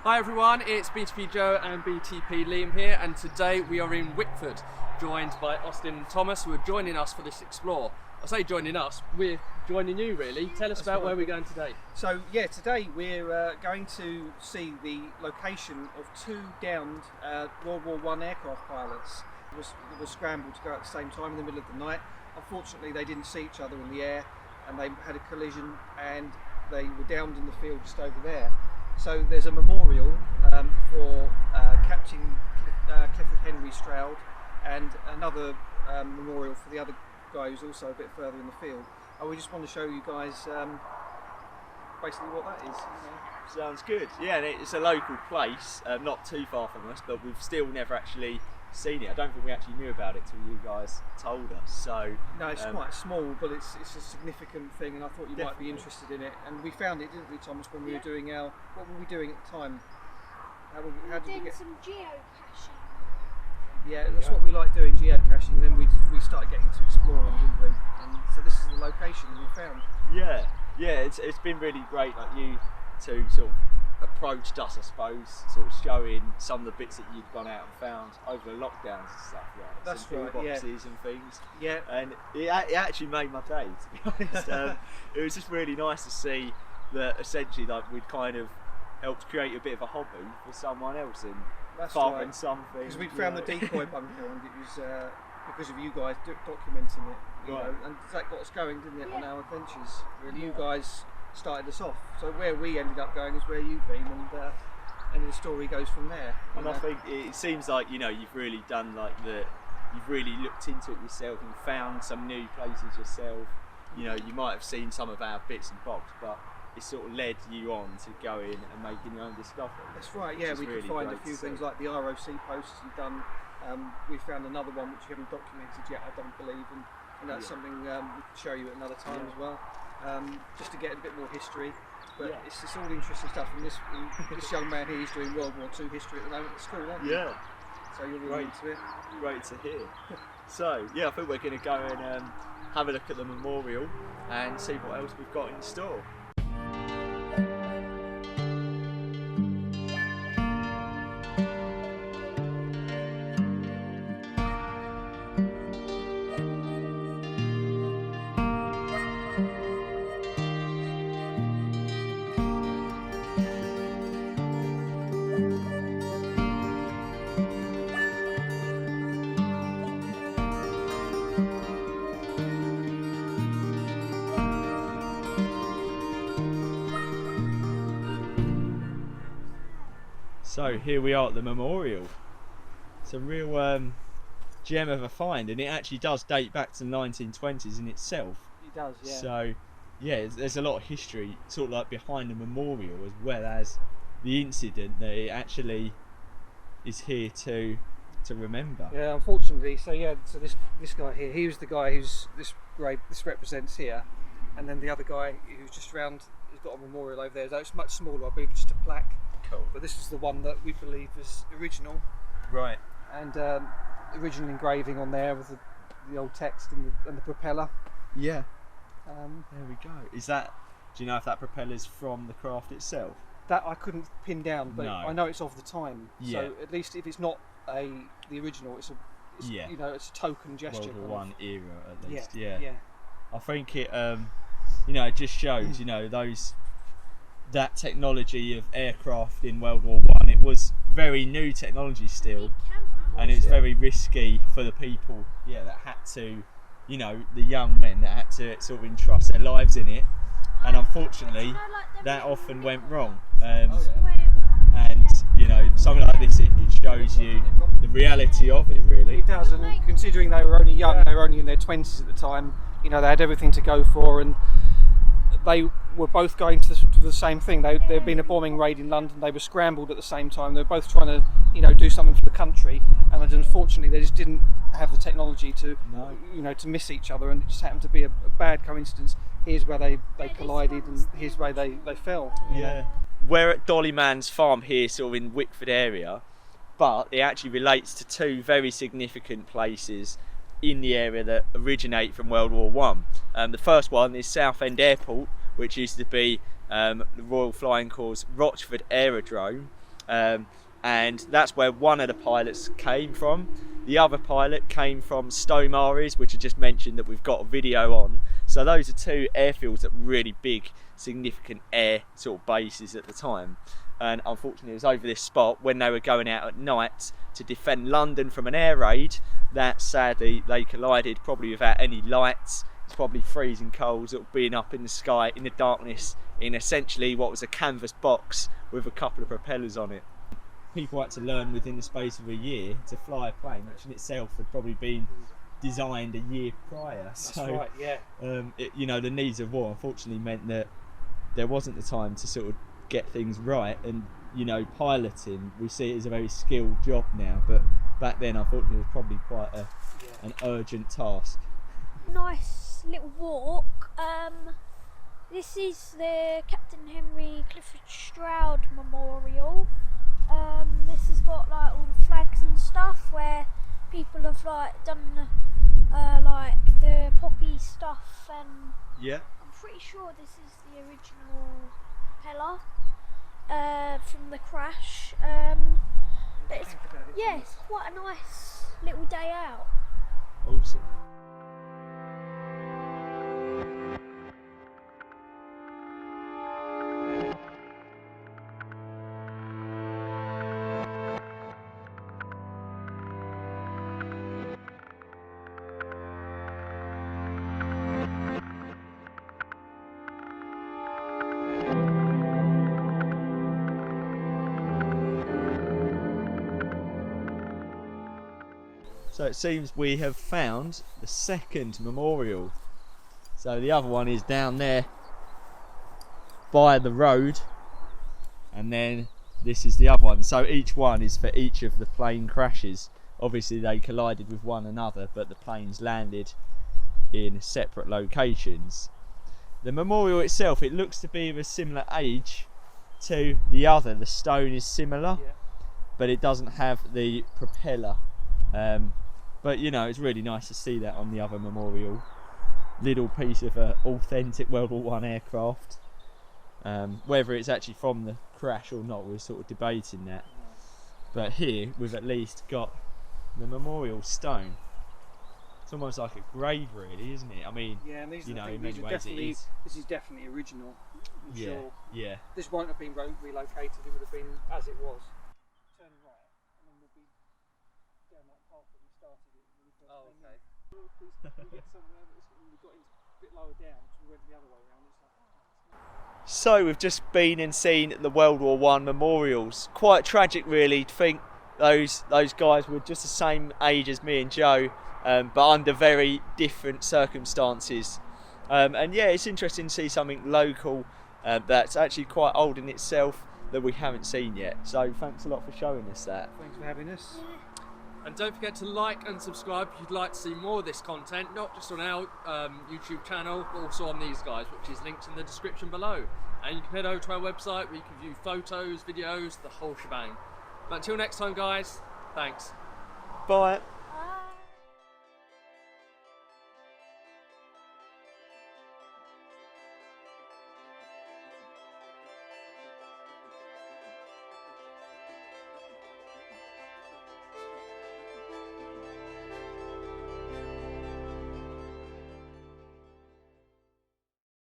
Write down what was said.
Hi everyone, it's BTP Joe and BTP Liam here, and today we are in Wickford, joined by Austin and Thomas, who are joining us for this explore. I say joining us, we're joining you really. Tell us about where we're going today. So yeah, today we're going to see the location of two downed World War I aircraft pilots who were scrambled to go at the same time in the middle of the night. Unfortunately, they didn't see each other in the air, and they had a collision, and they were downed in the field just over there. So there's a memorial for Captain Clifford Henry Stroud, and another memorial for the other guy who's also a bit further in the field. And we just want to show you guys basically what that is. Sounds good. Yeah, and it's a local place, not too far from us, but we've still never actually seen it. I don't think we actually knew about it till you guys told us. So no, it's quite small, but it's a significant thing, and I thought you might be interested in it. And we found it, didn't we, Thomas, when we were doing our... What were we doing at the time? How did we get some geocaching. Yeah, that's what we like doing, geocaching. And then we started getting to exploring, didn't we? And so this is the location that we found. Yeah, it's been really great. Like you two sort of approached us, I suppose, sort of showing some of the bits that you'd gone out and found over the lockdowns and stuff, right? That's some right, boxes and things. Yeah. And it actually made my day, to be honest. It was just really nice to see that essentially like we'd kind of helped create a bit of a hobby for someone else and following something. Because we found the decoy bunker, and it was because of you guys documenting it, you know, and that got us going, didn't it, on our adventures? Really, you guys started us off. So where we ended up going is where you've been, and the story goes from there. And I think it seems like you've really done you've really looked into it yourself and found some new places yourself. You might have seen some of our bits and bobs, but it sort of led you on to going and making your own discovery. That's right. Yeah, we could find a few things like the ROC posts you've done. We found another one which you haven't documented yet, I don't believe, and that's something we can show you at another time as well. Just to get a bit more history, but it's all interesting stuff. And this young man here is doing World War II history at the moment at school, aren't you? Yeah. So you're really into it. Great to hear. So yeah, I think we're going to go and have a look at the memorial and see what else we've got in store. So here we are at the memorial. It's a real gem of a find, and it actually does date back to the 1920s in itself. It does, yeah. So yeah, there's a lot of history sort of like behind the memorial, as well as the incident that it actually is here to remember. Yeah, unfortunately. So yeah, so this guy here, he was the guy who's this represents here, and then the other guy who's just around, he's got a memorial over there. So it's much smaller, I believe, just a plaque. Cool. But this is the one that we believe is original. Right. And original engraving on there with the old text and the propeller. Yeah. There we go. Is that? Do you know if that propeller's from the craft itself? That I couldn't pin down, but No. I know it's of the time. Yeah. So at least if it's not the original, it's a token gesture. World War I era at least. Yeah. I think it it just shows that technology of aircraft in World War I. It was very new technology still, and it's very risky for the people that had to, the young men that had to sort of entrust their lives in it, and unfortunately that often went wrong. And something like this, it shows you the reality of it, really. It does, and considering they were only young, they were only in their 20s at the time, they had everything to go for, and they were both going to the same thing. There'd been a bombing raid in London. They were scrambled at the same time. They were both trying to, do something for the country, and unfortunately, they just didn't have the technology to, to miss each other. And it just happened to be a bad coincidence. Here's where they collided, and here's where they fell. Yeah. We're at Dollyman's farm here, sort of in Wickford area, but it actually relates to two very significant places in the area that originate from World War I. The first one is Southend Airport, which used to be the Royal Flying Corps' Rochford Aerodrome, and that's where one of the pilots came from. The other pilot came from Stomares, which I just mentioned that we've got a video on. So those are two airfields that were really big, significant air sort of bases at the time. And unfortunately it was over this spot when they were going out at night to defend London from an air raid that sadly they collided, probably without any lights. It's probably freezing cold, sort of being up in the sky in the darkness in essentially what was a canvas box with a couple of propellers on it. People had to learn within the space of a year to fly a plane, which in itself had probably been designed a year prior. That's So, right, yeah. you know, the needs of war unfortunately meant that there wasn't the time to sort of get things right. And you know, piloting, we see it as a very skilled job now, but back then unfortunately it was probably quite an urgent task. Nice little walk. This is the Captain Henry Clifford Stroud Memorial. This has got like all the flags and stuff where people have like done like the poppy stuff, and Yeah. I'm pretty sure this is the original propeller from the crash. But it's, yeah, it's quite a nice little day out. Awesome. So it seems we have found the second memorial. So the other one is down there by the road, and then this is the other one. So each one is for each of the plane crashes. Obviously they collided with one another, but the planes landed in separate locations. The memorial itself, it looks to be of a similar age to the other. The stone is similar, but it doesn't have the propeller. But you know, it's really nice to see that on the other memorial. Little piece of authentic World War I aircraft. Whether it's actually from the crash or not, we're sort of debating that. But here we've at least got the memorial stone. It's almost like a grave, really, isn't it? I mean, Yeah, and these you are the know, things, in many these are ways it definitely, is. this is definitely original. I'm sure. Yeah. This won't have been relocated, it would have been as it was. Turn right, and then we'll be down that path that we started it when we first came in. We get somewhere, we got it a bit lower down, so we went the other way around. It's like, So we've just been and seen the World War I memorials. Quite tragic, really, to think those guys were just the same age as me and Joe, but under very different circumstances. And yeah, it's interesting to see something local that's actually quite old in itself that we haven't seen yet. So thanks a lot for showing us that. thanks for having us. And don't forget to like and subscribe if you'd like to see more of this content, not just on our YouTube channel, but also on these guys, which is linked in the description below. And you can head over to our website where you can view photos, videos, the whole shebang. But until next time, guys, thanks. Bye.